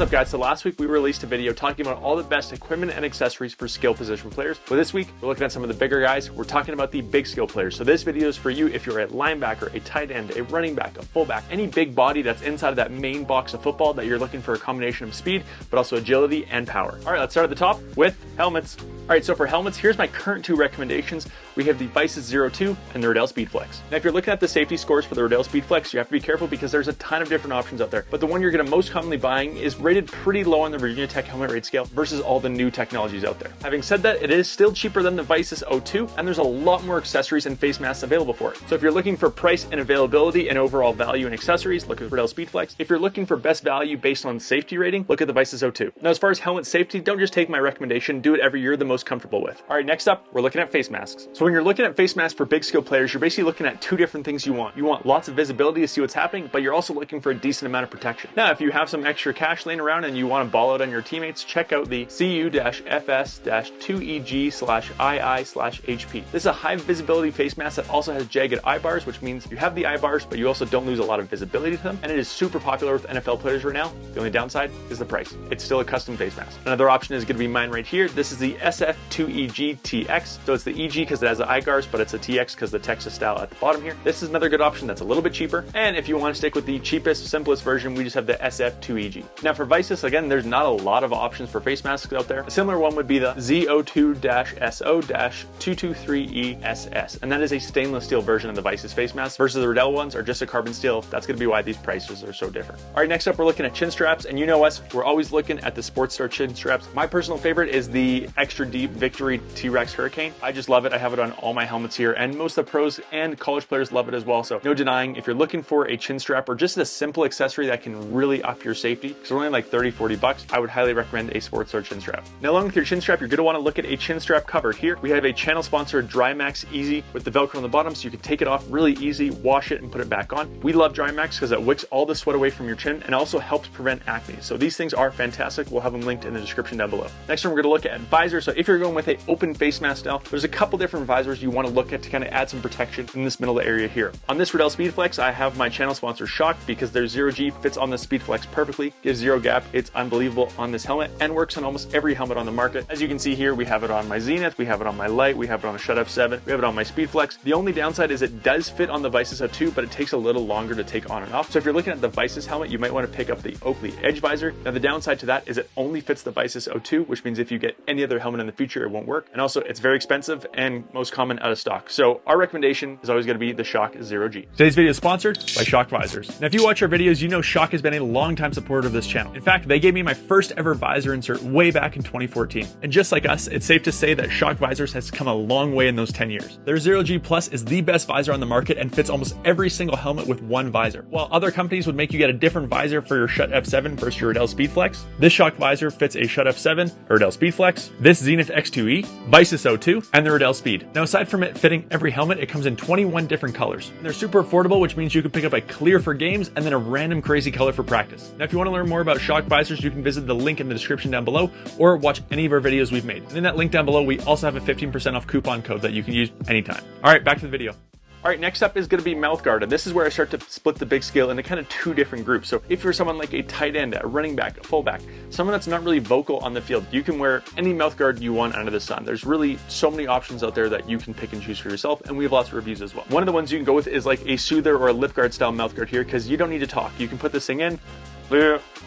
What's up guys, so last week we released a video talking about all the best equipment and accessories for skill position players. But this week, we're looking at some of the bigger guys. We're talking about the big skill players. So this video is for you if you're a linebacker, a tight end, a running back, a fullback, any big body that's inside of that main box of football that you're looking for a combination of speed, but also agility and power. All right, let's start at the top with helmets. All right, so for helmets, here's my current two recommendations. We have the Visors 02 and the Riddell SpeedFlex. Now, if you're looking at the safety scores for the Riddell SpeedFlex, you have to be careful because there's a ton of different options out there. But the one you're gonna most commonly buying is rated pretty low on the Virginia Tech helmet rate scale versus all the new technologies out there. Having said that, it is still cheaper than the Visors 02, and there's a lot more accessories and face masks available for it. So if you're looking for price and availability and overall value and accessories, look at Riddell SpeedFlex. If you're looking for best value based on safety rating, look at the Visors 02. Now, as far as helmet safety, don't just take my recommendation, do whatever you're the most comfortable with. All right, next up, we're looking at face masks. So when you're looking at face masks for big skill players, you're basically looking at two different things you want. You want lots of visibility to see what's happening, but you're also looking for a decent amount of protection. Now, if you have some extra cash laying around and you want to ball out on your teammates, check out the CU-FS-2EG/II/HP. This is a high visibility face mask that also has jagged eye bars, which means you have the eye bars, but you also don't lose a lot of visibility to them. And it is super popular with NFL players right now. The only downside is the price. It's still a custom face mask. Another option is going to be mine right here. This is the SF2EG TX. So it's the EG because it has the eye guards, but it's a TX because the Texas style at the bottom here. This is another good option that's a little bit cheaper. And if you want to stick with the cheapest, simplest version, we just have the SF2EG. Now for Visors, again, there's not a lot of options for face masks out there. A similar one would be the ZO2-SO-223ESS. And that is a stainless steel version of the Visors face mask versus the Riddell ones are just a carbon steel. That's going to be why these prices are so different. All right, next up, we're looking at chin straps. And you know us, we're always looking at the SportStar chin straps. My personal favorite is the extra deep Victory T-Rex Hurricane. I just love it. I have it on all my helmets here, and most of the pros and college players love it as well. So no denying, if you're looking for a chin strap or just a simple accessory that can really up your safety, because they're only like 30, 40 bucks, I would highly recommend a SportStar chin strap. Now, along with your chin strap, you're going to want to look at a chin strap cover. Here, we have a channel sponsored Drymax Easy with the Velcro on the bottom, so you can take it off really easy, wash it, and put it back on. We love Drymax because it wicks all the sweat away from your chin and also helps prevent acne. So these things are fantastic. We'll have them linked in the description down below. Next one, we're going to look at visors. So if you're going with an open face mask style, there's a couple different visors you want to look at to kind of add some protection in this middle area here. On this Riddell SpeedFlex, I have my channel sponsor Shock because their 0G fits on the SpeedFlex perfectly, gives zero gap. It's unbelievable on this helmet and works on almost every helmet on the market. As you can see here, we have it on my Zenith, we have it on my Light, we have it on a Shut F7, we have it on my SpeedFlex. The only downside is it does fit on the Visors 02, but it takes a little longer to take on and off. So if you're looking at the Visors helmet, you might want to pick up the Oakley Edge visor. Now the downside to that is it only fits the Visors 02, which means if you get any other helmet in the future, it won't work. And also it's very expensive and most common out of stock. So our recommendation is always going to be the Shock 0G. Today's video is sponsored by Shock Visors. Now if you watch our videos, you know Shock has been a long-time supporter of this channel. In fact, they gave me my first ever visor insert way back in 2014. And just like us, it's safe to say that Shock Visors has come a long way in those 10 years. Their 0G Plus is the best visor on the market and fits almost every single helmet with one visor. While other companies would make you get a different visor for your Shut F7 versus your Riddell SpeedFlex, this Shock visor fits a Shut F7, a Riddell SpeedFlex, this Zenith X2E, Visors 02, and the Riddell Speed. Now aside from it fitting every helmet, it comes in 21 different colors. And they're super affordable, which means you can pick up a clear for games and then a random crazy color for practice. Now if you want to learn more about Shock Visors, you can visit the link in the description down below or watch any of our videos we've made. And in that link down below, we also have a 15% off coupon code that you can use anytime. All right, back to the video. All right, next up is going to be Mouthguard, and this is where I start to split the big scale into kind of two different groups. So if you're someone like a tight end, a running back, a fullback, someone that's not really vocal on the field, you can wear any Mouthguard you want under the sun. There's really so many options out there that you can pick and choose for yourself, and we have lots of reviews as well. One of the ones you can go with is like a soother or a lip guard style Mouthguard here because you don't need to talk. You can put this thing in,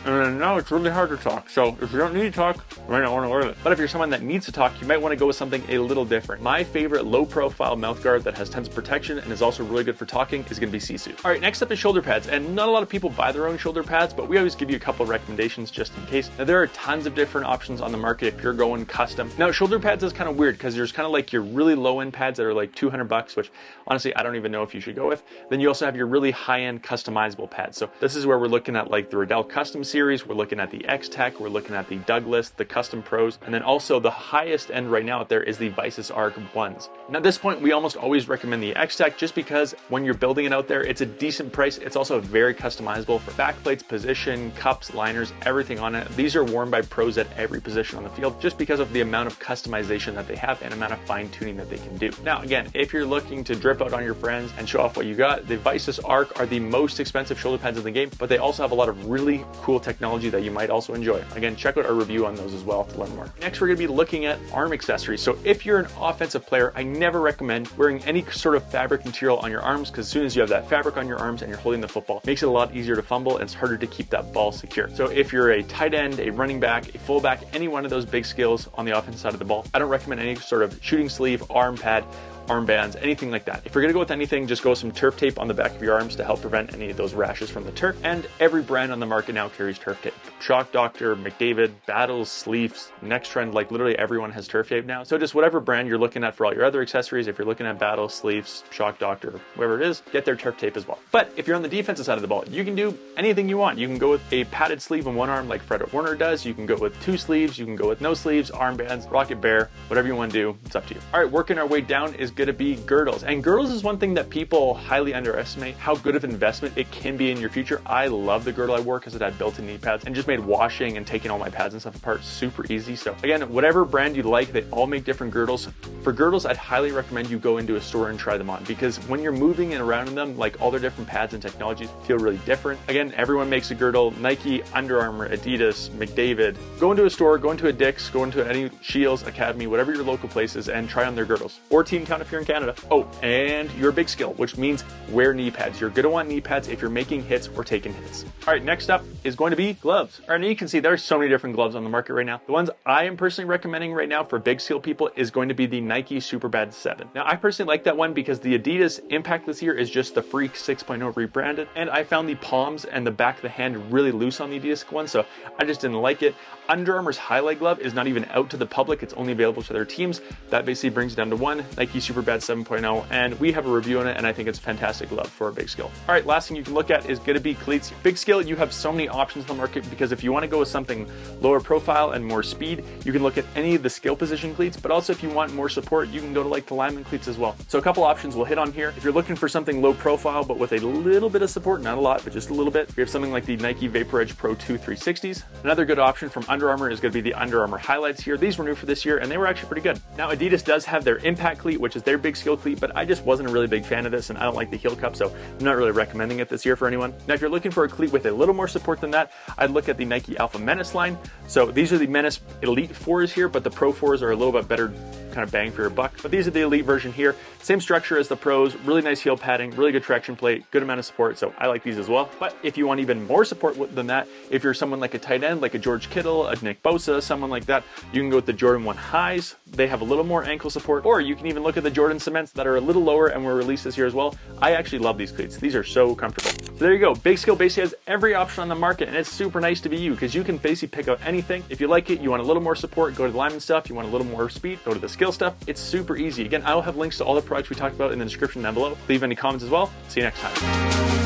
and now it's really hard to talk. So if you don't need to talk, you might not want to wear it. But if you're someone that needs to talk, you might want to go with something a little different. My favorite low profile mouthguard that has tons of protection and is also really good for talking is going to be Sisu. All right, next up is shoulder pads. And not a lot of people buy their own shoulder pads, but we always give you a couple of recommendations just in case. Now there are tons of different options on the market if you're going custom. Now shoulder pads is kind of weird because there's kind of like your really low end pads that are like 200 bucks, which honestly, I don't even know if you should go with. Then you also have your really high end customizable pads. So this is where we're looking at like the Riddell Custom Series. We're looking at the X-Tech, we're looking at the Douglas, the Custom Pros, and then also the highest end right now out there is the Visors Arc 1s. Now at this point, we almost always recommend the X-Tech just because when you're building it out there, it's a decent price. It's also very customizable for backplates, position, cups, liners, everything on it. These are worn by pros at every position on the field just because of the amount of customization that they have and amount of fine tuning that they can do. Now again, if you're looking to drip out on your friends and show off what you got, the Visors Arc are the most expensive shoulder pads in the game, but they also have a lot of really really cool technology that you might also enjoy. Again, check out our review on those as well to learn more. Next, we're going to be looking at arm accessories. So if you're an offensive player, I never recommend wearing any sort of fabric material on your arms, because as soon as you have that fabric on your arms and you're holding the football, it makes it a lot easier to fumble and it's harder to keep that ball secure. So if you're a tight end, a running back, a fullback, any one of those big skills on the offensive side of the ball, I don't recommend any sort of shooting sleeve, arm pad, armbands, anything like that. If you're gonna go with anything, just go with some turf tape on the back of your arms to help prevent any of those rashes from the turf. And every brand on the market now carries turf tape. Shock Doctor, McDavid, Battles, Sleeves, Next Trend, like literally everyone has turf tape now. So just whatever brand you're looking at for all your other accessories, if you're looking at Battles, Sleeves, Shock Doctor, whatever it is, get their turf tape as well. But if you're on the defensive side of the ball, you can do anything you want. You can go with a padded sleeve in one arm like Fred Warner does. You can go with 2 sleeves. You can go with no sleeves, armbands, Rocket Bear, whatever you want to do, it's up to you. All right, working our way down is gonna be Girdles. And Girdles is one thing that people highly underestimate how good of an investment it can be in your future. I love the girdle I wore because it had built-in knee pads and just made washing and taking all my pads and stuff apart super easy. So again, whatever brand you like, they all make different girdles. For girdles, I'd highly recommend you go into a store and try them on, because when you're moving and around in them, like all their different pads and technologies feel really different. Again, everyone makes a girdle. Nike, Under Armour, Adidas, McDavid. Go into a store, go into a Dick's, go into any Shields, Academy, whatever your local place is, and try on their girdles. Or Team Count if you're in Canada. Oh, and you're a big skill, which means wear knee pads. You're gonna want knee pads if you're making hits or taking hits. All right, next up is going to be gloves. All right, now you can see there's so many different gloves on the market right now. The ones I am personally recommending right now for big skill people is going to be the Nike Superbad 7. Now, I personally like that one because the Adidas Impact this year is just the Freak 6.0 rebranded, and I found the palms and the back of the hand really loose on the Adidas one, so I just didn't like it. Under Armour's highlight glove is not even out to the public. It's only available to their teams. That basically brings it down to one, Nike Superbad 7.0, and we have a review on it, and I think it's a fantastic glove for a big skill. All right, last thing you can look at is going to be cleats. Big skill, you have so many options in the market, because if you want to go with something lower profile and more speed, you can look at any of the skill position cleats, but also if you want more support, you can go to like the lineman cleats as well. So a couple options we'll hit on here. If you're looking for something low profile, but with a little bit of support, not a lot, but just a little bit, we have something like the Nike Vapor Edge Pro 2 360s. Another good option from Under Armour is going to be the Under Armour highlights here. These were new for this year, and they were actually pretty good. Now, Adidas does have their Impact cleat, which is their big skill cleat, but I just wasn't a really big fan of this, and I don't like the heel cup, so I'm not really recommending it this year for anyone. Now, if you're looking for a cleat with a little more support than that, I'd look at the Nike Alpha Menace line. So these are the Menace Elite 4s here, but the Pro 4s are a little bit better kind of bang for your buck. But these are the Elite version here. Same structure as the Pros, really nice heel padding, really good traction plate, good amount of support, so I like these as well. But if you want even more support than that, if you're someone like a tight end, like a George Kittle, a Nick Bosa, someone like that, you can go with the Jordan 1 highs. They have a little more ankle support, or you can even look at the Jordan Cements that are a little lower and were released this year as well. I actually love these cleats. These are so comfortable. So there you go. Big Skill basically has every option on the market, and it's super nice to be you, because you can basically pick out anything. If you like it, you want a little more support, go to the lineman stuff. You want a little more speed, go to the skill stuff. It's super easy. Again, I'll have links to all the products we talked about in the description down below. Leave any comments as well. See you next time.